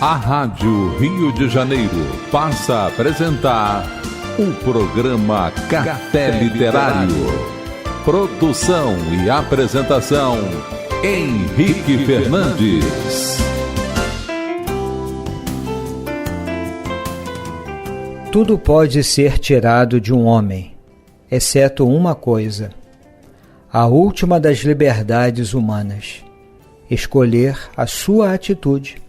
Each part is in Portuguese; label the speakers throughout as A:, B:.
A: A Rádio Rio de Janeiro passa a apresentar o programa Café Literário. Produção e apresentação, Henrique Fernandes.
B: Tudo pode ser tirado de um homem, exceto uma coisa: a última das liberdades humanas, escolher a sua atitude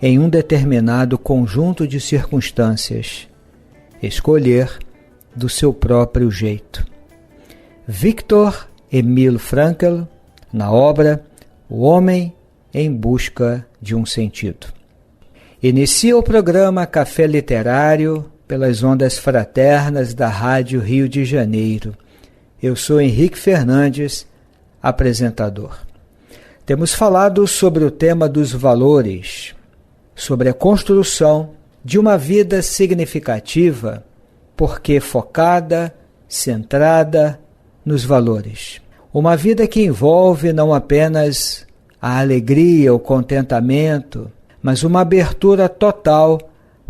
B: em um determinado conjunto de circunstâncias, escolher do seu próprio jeito. Victor Emil Frankl, na obra O Homem em Busca de um Sentido. Inicia o programa Café Literário pelas ondas fraternas da Rádio Rio de Janeiro. Eu sou Henrique Fernandes, apresentador. Temos falado sobre o tema dos valores, sobre a construção de uma vida significativa, porque focada, centrada nos valores. Uma vida que envolve não apenas a alegria, o contentamento, mas uma abertura total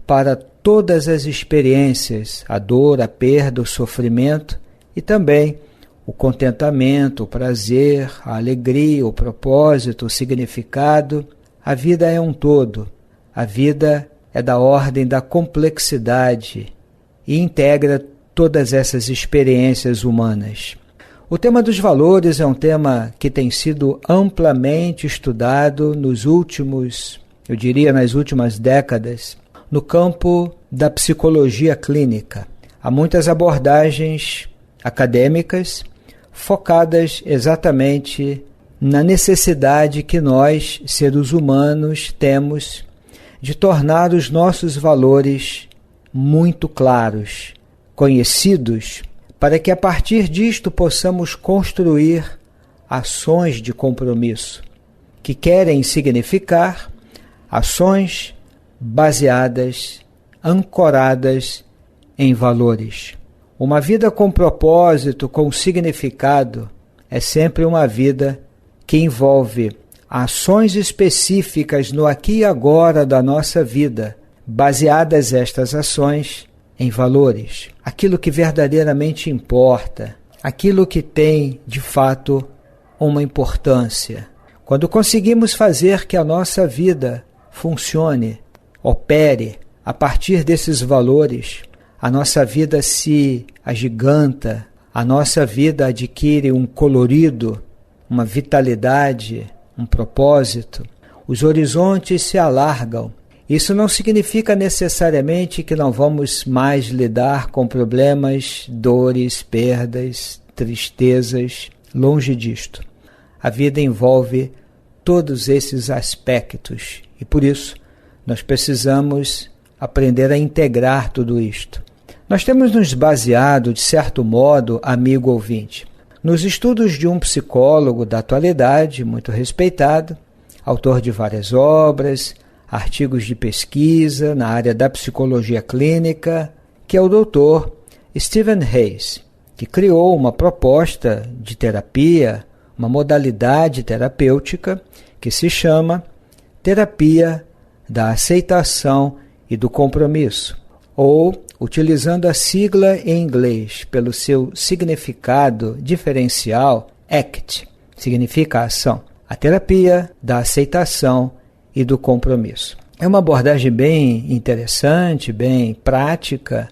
B: para todas as experiências, a dor, a perda, o sofrimento e também o contentamento, o prazer, a alegria, o propósito, o significado. A vida é um todo. A vida é da ordem da complexidade e integra todas essas experiências humanas. O tema dos valores é um tema que tem sido amplamente estudado nas últimas décadas, no campo da psicologia clínica. Há muitas abordagens acadêmicas focadas exatamente na necessidade que nós, seres humanos, temos de tornar os nossos valores muito claros, conhecidos, para que a partir disto possamos construir ações de compromisso, que querem significar ações baseadas, ancoradas em valores. Uma vida com propósito, com significado, é sempre uma vida que envolve ações específicas no aqui e agora da nossa vida, baseadas estas ações em valores, aquilo que verdadeiramente importa, aquilo que tem, de fato, uma importância. Quando conseguimos fazer que a nossa vida funcione, opere a partir desses valores, a nossa vida se agiganta, a nossa vida adquire um colorido, uma vitalidade, um propósito, os horizontes se alargam. Isso não significa necessariamente que não vamos mais lidar com problemas, dores, perdas, tristezas, longe disto. A vida envolve todos esses aspectos e por isso nós precisamos aprender a integrar tudo isto. Nós temos nos baseado, de certo modo, amigo ouvinte, nos estudos de um psicólogo da atualidade, muito respeitado, autor de várias obras, artigos de pesquisa na área da psicologia clínica, que é o Dr. Stephen Hayes, que criou uma proposta de terapia, uma modalidade terapêutica que se chama Terapia da Aceitação e do Compromisso, ou, utilizando a sigla em inglês pelo seu significado diferencial, ACT, significa ação, a terapia da aceitação e do compromisso. É uma abordagem bem interessante, bem prática,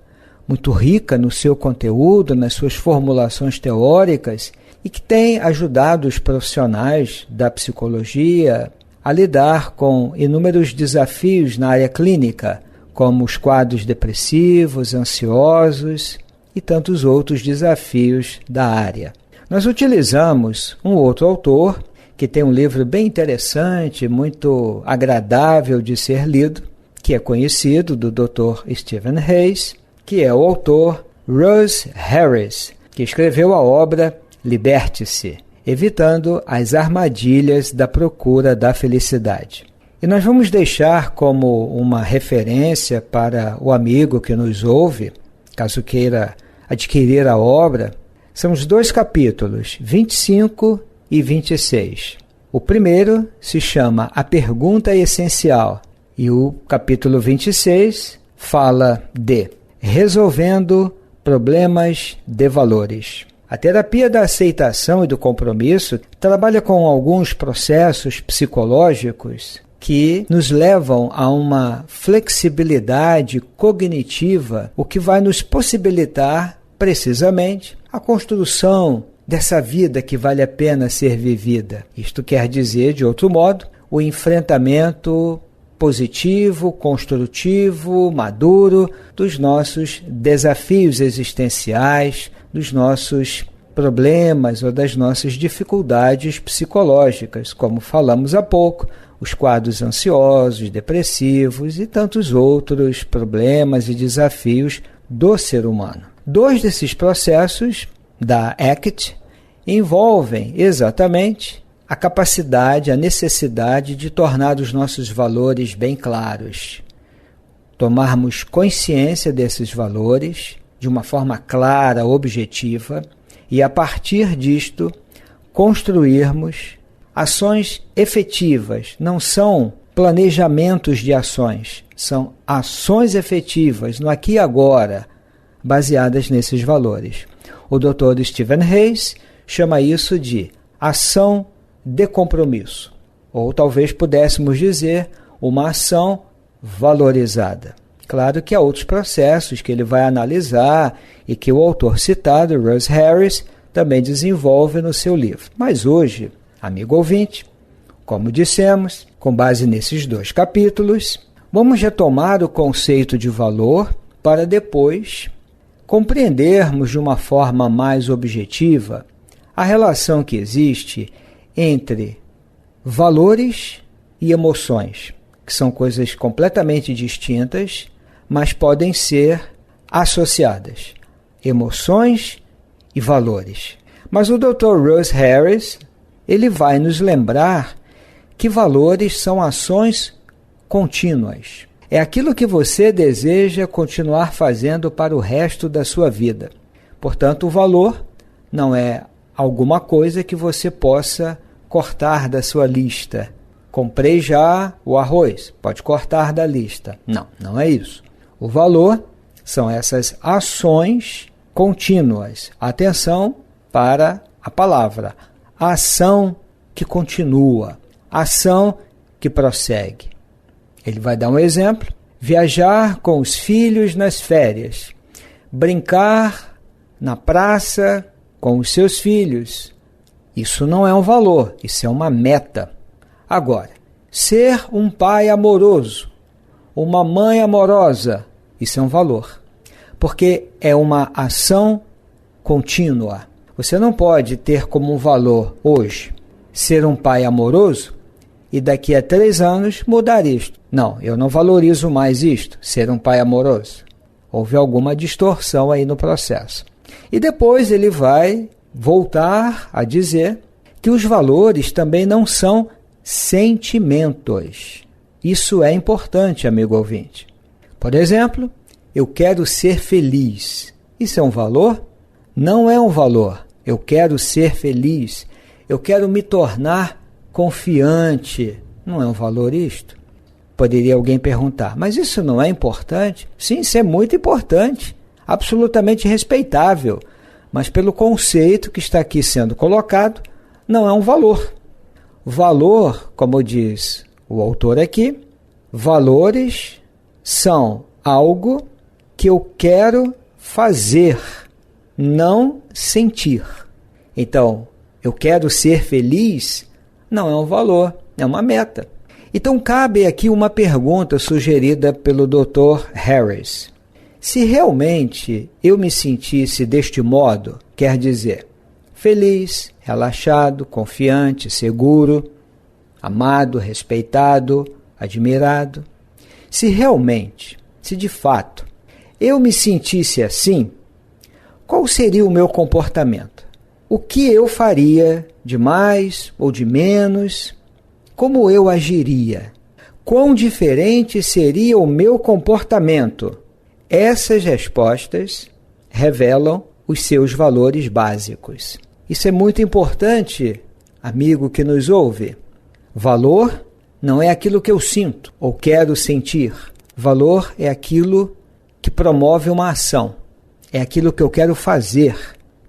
B: muito rica no seu conteúdo, nas suas formulações teóricas e que tem ajudado os profissionais da psicologia a lidar com inúmeros desafios na área clínica, como os quadros depressivos, ansiosos e tantos outros desafios da área. Nós utilizamos um outro autor que tem um livro bem interessante, muito agradável de ser lido, que é conhecido do Dr. Stephen Hayes, que é o autor Russ Harris, que escreveu a obra Liberte-se, evitando as armadilhas da procura da felicidade. E nós vamos deixar como uma referência para o amigo que nos ouve, caso queira adquirir a obra, são os 2 capítulos, 25 e 26. O primeiro se chama A Pergunta Essencial E o capítulo 26 fala de resolvendo problemas de valores. A terapia da aceitação e do compromisso trabalha com alguns processos psicológicos que nos levam a uma flexibilidade cognitiva, o que vai nos possibilitar, precisamente, a construção dessa vida que vale a pena ser vivida. Isto quer dizer, de outro modo, o enfrentamento positivo, construtivo, maduro dos nossos desafios existenciais, dos nossos problemas ou das nossas dificuldades psicológicas, como falamos há pouco, os quadros ansiosos, depressivos e tantos outros problemas e desafios do ser humano. 2 desses processos da ACT envolvem exatamente a capacidade, a necessidade de tornar os nossos valores bem claros, tomarmos consciência desses valores de uma forma clara, objetiva, e a partir disto construirmos ações efetivas. Não são planejamentos de ações, são ações efetivas no aqui e agora, baseadas nesses valores. O Dr. Stephen Hayes chama isso de ação de compromisso, ou talvez pudéssemos dizer uma ação valorizada. Claro que há outros processos que ele vai analisar e que o autor citado, Russ Harris, também desenvolve no seu livro. Mas hoje, amigo ouvinte, como dissemos, com base nesses 2 capítulos, vamos retomar o conceito de valor para depois compreendermos de uma forma mais objetiva a relação que existe entre valores e emoções, que são coisas completamente distintas, mas podem ser associadas. Emoções e valores. Mas o Dr. Russ Harris, ele vai nos lembrar que valores são ações contínuas. É aquilo que você deseja continuar fazendo para o resto da sua vida. Portanto, o valor não é alguma coisa que você possa cortar da sua lista. Comprei já o arroz, pode cortar da lista. Não, não é isso. O valor são essas ações contínuas. Atenção para a palavra. Ação que continua, ação que prossegue. Ele vai dar um exemplo: viajar com os filhos nas férias, brincar na praça com os seus filhos. Isso não é um valor, isso é uma meta. Agora, ser um pai amoroso, uma mãe amorosa, isso é um valor, porque é uma ação contínua. Você não pode ter como um valor hoje ser um pai amoroso e daqui a 3 anos mudar isto. Não, eu não valorizo mais isto, ser um pai amoroso. Houve alguma distorção aí no processo. E depois ele vai voltar a dizer que os valores também não são sentimentos. Isso é importante, amigo ouvinte. Por exemplo, eu quero ser feliz. Isso é um valor? Não é um valor. Eu quero ser feliz. Eu quero me tornar confiante. Não é um valor isto? Poderia alguém perguntar, mas isso não é importante? Sim, isso é muito importante. Absolutamente respeitável. Mas pelo conceito que está aqui sendo colocado, não é um valor. Valor, como diz o autor aqui, valores são algo que eu quero fazer, não sentir. Então, eu quero ser feliz, não é um valor, é uma meta. Então, cabe aqui uma pergunta sugerida pelo Dr. Harris. Se realmente eu me sentisse deste modo, quer dizer, feliz, relaxado, confiante, seguro, amado, respeitado, admirado, se realmente, se de fato, eu me sentisse assim, qual seria o meu comportamento? O que eu faria de mais ou de menos? Como eu agiria? Quão diferente seria o meu comportamento? Essas respostas revelam os seus valores básicos. Isso é muito importante, amigo que nos ouve. Valor não é aquilo que eu sinto ou quero sentir. Valor é aquilo que promove uma ação, é aquilo que eu quero fazer.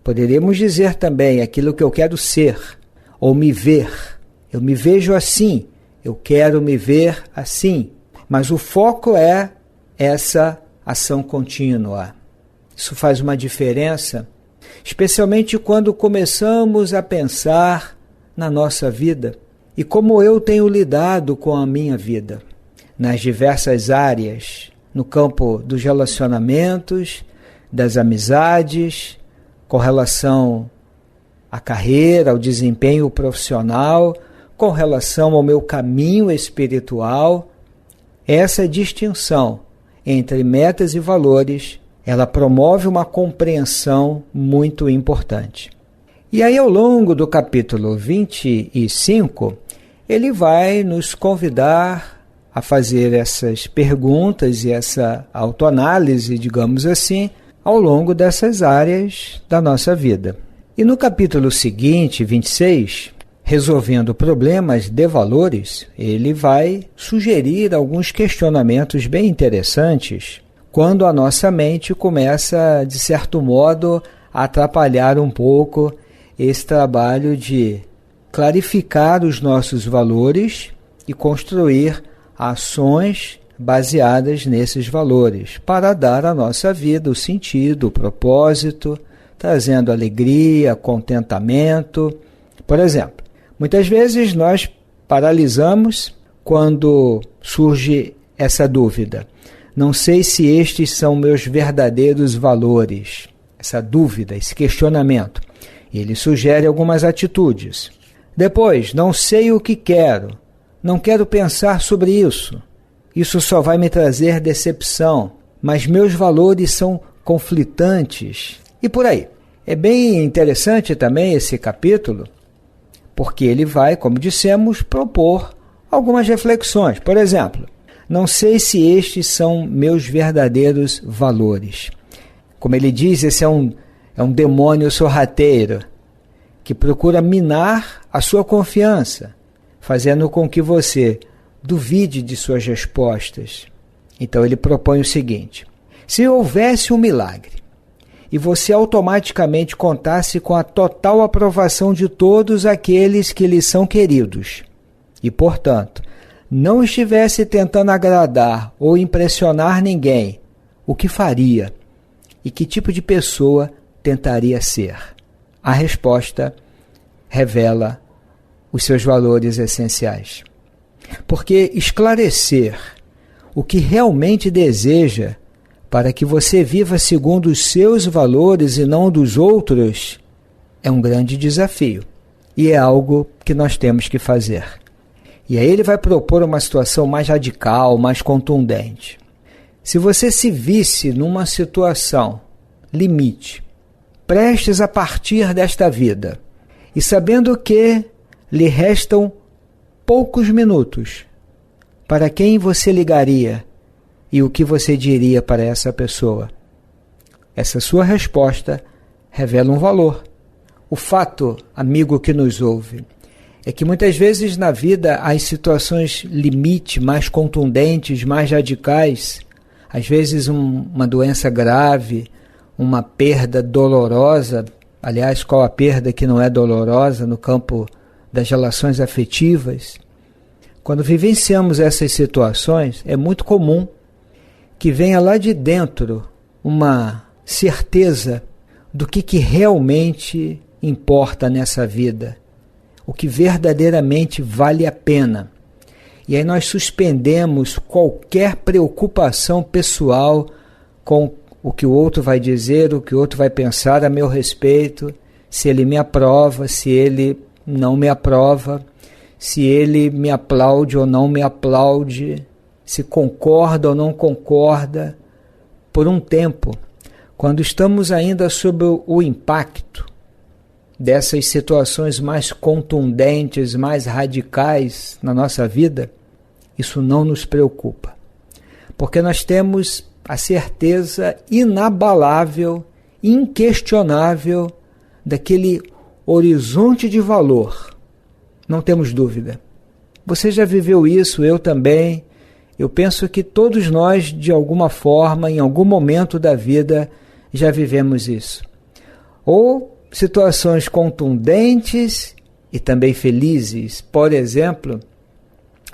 B: Poderíamos dizer também aquilo que eu quero ser ou me ver. Eu me vejo assim, eu quero me ver assim. Mas o foco é essa ação contínua. Isso faz uma diferença, especialmente quando começamos a pensar na nossa vida e como eu tenho lidado com a minha vida, nas diversas áreas, no campo dos relacionamentos, das amizades, com relação à carreira, ao desempenho profissional, com relação ao meu caminho espiritual. Essa distinção entre metas e valores, ela promove uma compreensão muito importante. E aí, ao longo do capítulo 25, ele vai nos convidar a fazer essas perguntas e essa autoanálise, digamos assim, ao longo dessas áreas da nossa vida. E no capítulo seguinte, 26, resolvendo problemas de valores, ele vai sugerir alguns questionamentos bem interessantes quando a nossa mente começa, de certo modo, a atrapalhar um pouco esse trabalho de clarificar os nossos valores e construir ações baseadas nesses valores, para dar à nossa vida o sentido, o propósito, trazendo alegria, contentamento. Por exemplo, muitas vezes nós paralisamos quando surge essa dúvida. Não sei se estes são meus verdadeiros valores. Essa dúvida, esse questionamento. Ele sugere algumas atitudes. Depois, não sei o que quero. Não quero pensar sobre isso. Isso só vai me trazer decepção. Mas meus valores são conflitantes. E por aí. É bem interessante também esse capítulo, porque ele vai, como dissemos, propor algumas reflexões. Por exemplo, não sei se estes são meus verdadeiros valores. Como ele diz, esse é um demônio sorrateiro que procura minar a sua confiança, fazendo com que você duvide de suas respostas. Então ele propõe o seguinte: se houvesse um milagre e você automaticamente contasse com a total aprovação de todos aqueles que lhe são queridos, e, portanto, não estivesse tentando agradar ou impressionar ninguém, o que faria? E que tipo de pessoa tentaria ser? A resposta revela os seus valores essenciais. Porque esclarecer o que realmente deseja para que você viva segundo os seus valores e não dos outros é um grande desafio. E é algo que nós temos que fazer. E aí ele vai propor uma situação mais radical, mais contundente. Se você se visse numa situação limite, prestes a partir desta vida, e sabendo que lhe restam poucos minutos, para quem você ligaria e o que você diria para essa pessoa? Essa sua resposta revela um valor. O fato, amigo que nos ouve, é que muitas vezes na vida as situações limite, mais contundentes, mais radicais, às vezes uma doença grave, uma perda dolorosa. Aliás, qual a perda que não é dolorosa no campo das relações afetivas? Quando vivenciamos essas situações, é muito comum que venha lá de dentro uma certeza do que realmente importa nessa vida, o que verdadeiramente vale a pena. E aí nós suspendemos qualquer preocupação pessoal com o que o outro vai dizer, o que o outro vai pensar a meu respeito, se ele me aprova, se ele não me aprova, se ele me aplaude ou não me aplaude, se concorda ou não concorda. Por um tempo, quando estamos ainda sob o impacto dessas situações mais contundentes, mais radicais na nossa vida, isso não nos preocupa, porque nós temos a certeza inabalável, inquestionável daquele horizonte de valor. Não temos dúvida. Você já viveu isso, eu também. Eu penso que todos nós, de alguma forma, em algum momento da vida, já vivemos isso. Ou situações contundentes e também felizes. Por exemplo,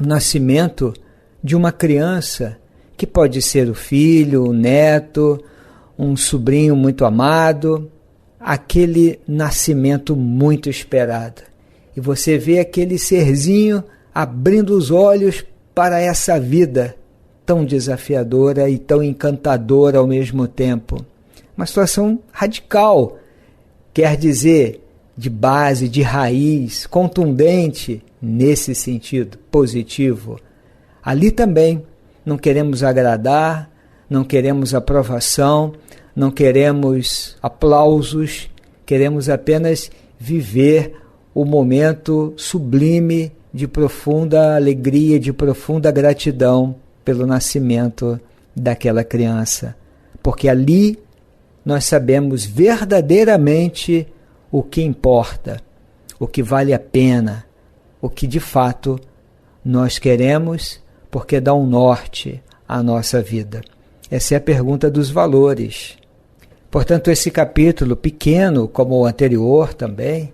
B: o nascimento de uma criança, que pode ser o filho, o neto, um sobrinho muito amado, aquele nascimento muito esperado. E você vê aquele serzinho abrindo os olhos para essa vida tão desafiadora e tão encantadora ao mesmo tempo. Uma situação radical, quer dizer, de base, de raiz, contundente, nesse sentido positivo. Ali também não queremos agradar, não queremos aprovação, não queremos aplausos, queremos apenas viver o momento sublime de profunda alegria, de profunda gratidão pelo nascimento daquela criança. Porque ali nós sabemos verdadeiramente o que importa, o que vale a pena, o que de fato nós queremos, porque dá um norte à nossa vida. Essa é a pergunta dos valores. Portanto, esse capítulo, pequeno como o anterior também,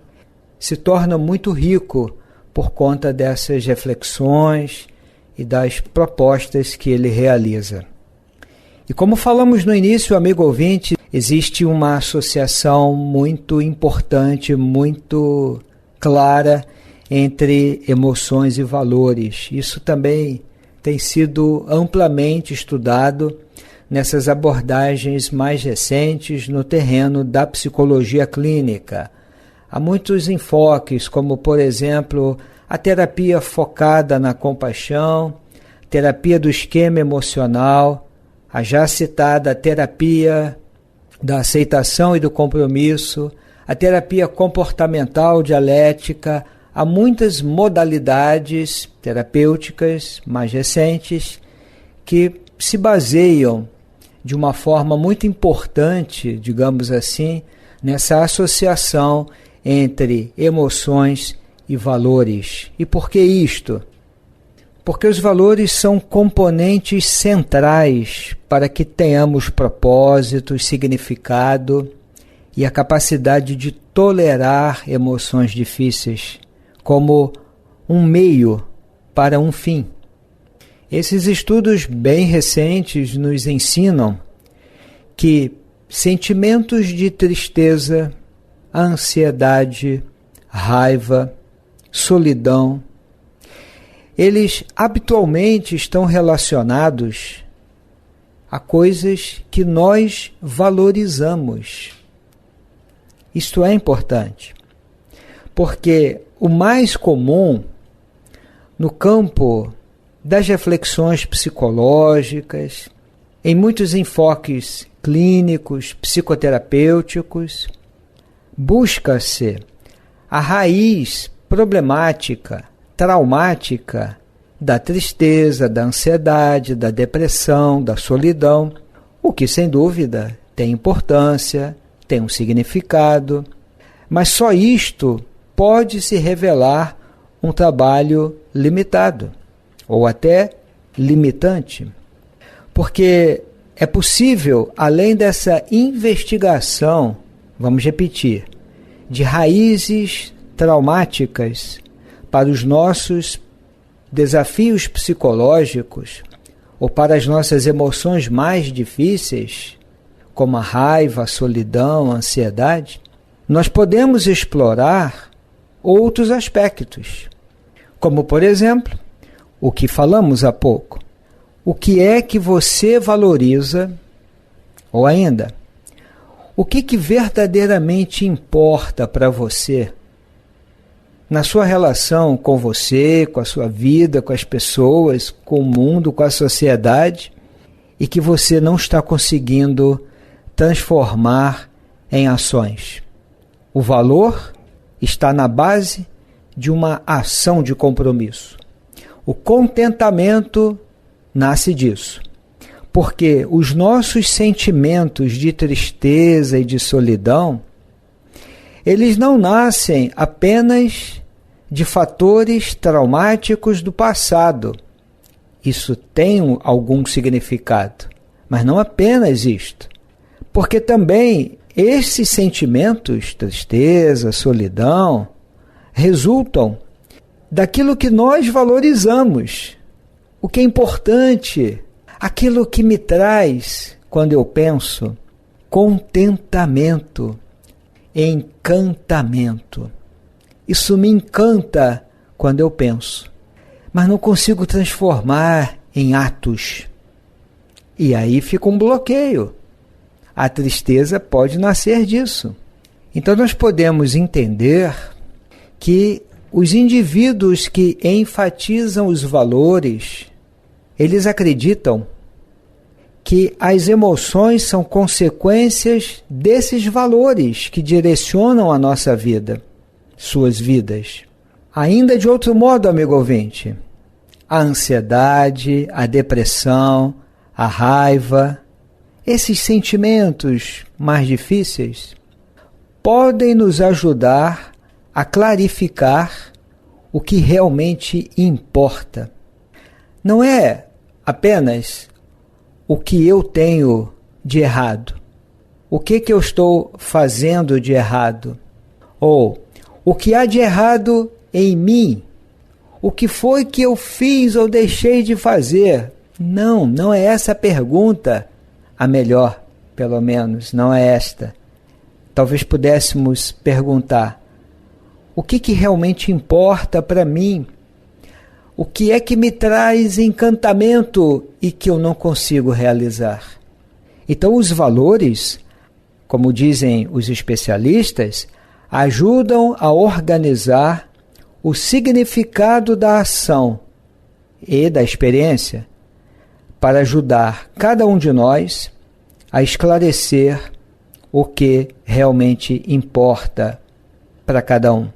B: se torna muito rico por conta dessas reflexões e das propostas que ele realiza. E como falamos no início, amigo ouvinte, existe uma associação muito importante, muito clara entre emoções e valores. Isso também tem sido amplamente estudado nessas abordagens mais recentes no terreno da psicologia clínica. Há muitos enfoques, como, por exemplo, a terapia focada na compaixão, terapia do esquema emocional, a já citada terapia da aceitação e do compromisso, a terapia comportamental dialética. Há muitas modalidades terapêuticas mais recentes que se baseiam de uma forma muito importante, digamos assim, nessa associação entre emoções e valores. E por que isto? Porque os valores são componentes centrais para que tenhamos propósito, significado e a capacidade de tolerar emoções difíceis como um meio para um fim. Esses estudos bem recentes nos ensinam que sentimentos de tristeza, ansiedade, raiva, solidão, eles habitualmente estão relacionados a coisas que nós valorizamos. Isto é importante, porque o mais comum no campo das reflexões psicológicas, em muitos enfoques clínicos, psicoterapêuticos, busca-se a raiz problemática, traumática da tristeza, da ansiedade, da depressão, da solidão, o que sem dúvida tem importância, tem um significado, mas só isto pode se revelar um trabalho limitado ou até limitante, porque é possível, além dessa investigação, vamos repetir, de raízes traumáticas para os nossos desafios psicológicos ou para as nossas emoções mais difíceis, como a raiva, a solidão, a ansiedade, nós podemos explorar outros aspectos, como, por exemplo, o que falamos há pouco. O que é que você valoriza, ou ainda, o que verdadeiramente importa para você na sua relação com você, com a sua vida, com as pessoas, com o mundo, com a sociedade, e que você não está conseguindo transformar em ações. O valor está na base de uma ação de compromisso. O contentamento nasce disso, porque os nossos sentimentos de tristeza e de solidão, eles não nascem apenas de fatores traumáticos do passado. Isso tem algum significado, mas não apenas isto. Porque também esses sentimentos, tristeza, solidão, resultam daquilo que nós valorizamos, o que é importante, aquilo que me traz, quando eu penso, contentamento, encantamento. Isso me encanta quando eu penso, mas não consigo transformar em atos. E aí fica um bloqueio. A tristeza pode nascer disso. Então nós podemos entender que os indivíduos que enfatizam os valores, eles acreditam que as emoções são consequências desses valores que direcionam a nossa vida, suas vidas. Ainda de outro modo, amigo ouvinte, a ansiedade, a depressão, a raiva, esses sentimentos mais difíceis podem nos ajudar a clarificar o que realmente importa. Não é apenas o que eu tenho de errado, o que eu estou fazendo de errado, ou o que há de errado em mim, o que foi que eu fiz ou deixei de fazer. Não é essa a pergunta, a melhor, pelo menos, não é esta. Talvez pudéssemos perguntar: o que realmente importa para mim? O que é que me traz encantamento e que eu não consigo realizar? Então, os valores, como dizem os especialistas, ajudam a organizar o significado da ação e da experiência para ajudar cada um de nós a esclarecer o que realmente importa para cada um.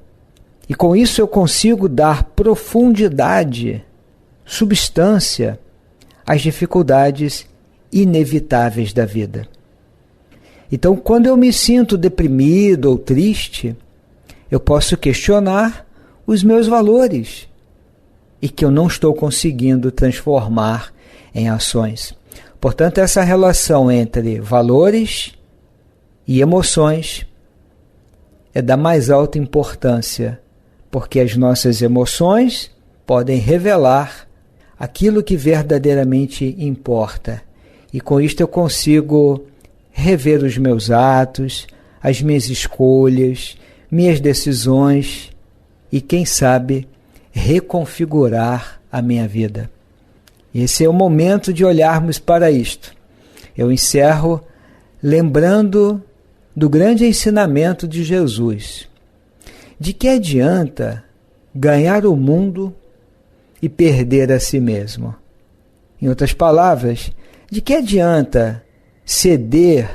B: E com isso eu consigo dar profundidade, substância às dificuldades inevitáveis da vida. Então, quando eu me sinto deprimido ou triste, eu posso questionar os meus valores e que eu não estou conseguindo transformar em ações. Portanto, essa relação entre valores e emoções é da mais alta importância, porque as nossas emoções podem revelar aquilo que verdadeiramente importa. E com isto eu consigo rever os meus atos, as minhas escolhas, minhas decisões e, quem sabe, reconfigurar a minha vida. Esse é o momento de olharmos para isto. Eu encerro lembrando do grande ensinamento de Jesus. De que adianta ganhar o mundo e perder a si mesmo? Em outras palavras, de que adianta ceder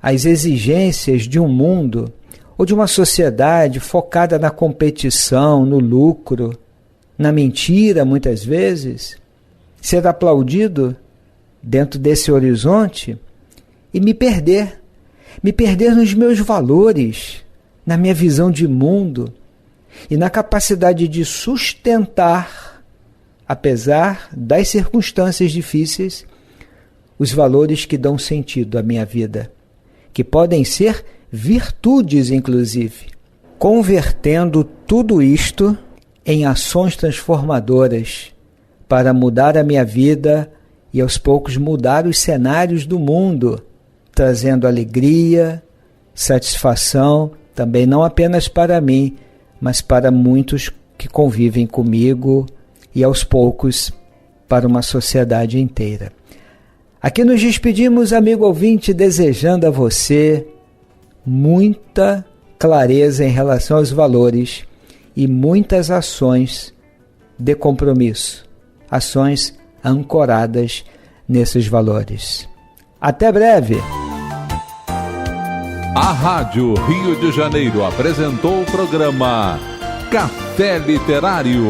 B: às exigências de um mundo ou de uma sociedade focada na competição, no lucro, na mentira, muitas vezes, ser aplaudido dentro desse horizonte e me perder nos meus valores, na minha visão de mundo e na capacidade de sustentar, apesar das circunstâncias difíceis, os valores que dão sentido à minha vida, que podem ser virtudes, inclusive, convertendo tudo isto em ações transformadoras para mudar a minha vida e aos poucos mudar os cenários do mundo, trazendo alegria, satisfação, também não apenas para mim, mas para muitos que convivem comigo e aos poucos para uma sociedade inteira. Aqui nos despedimos, amigo ouvinte, desejando a você muita clareza em relação aos valores e muitas ações de compromisso, ações ancoradas nesses valores. Até breve!
A: A Rádio Rio de Janeiro apresentou o programa Café Literário.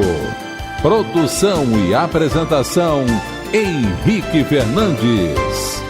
A: Produção e apresentação, Henrique Fernandes.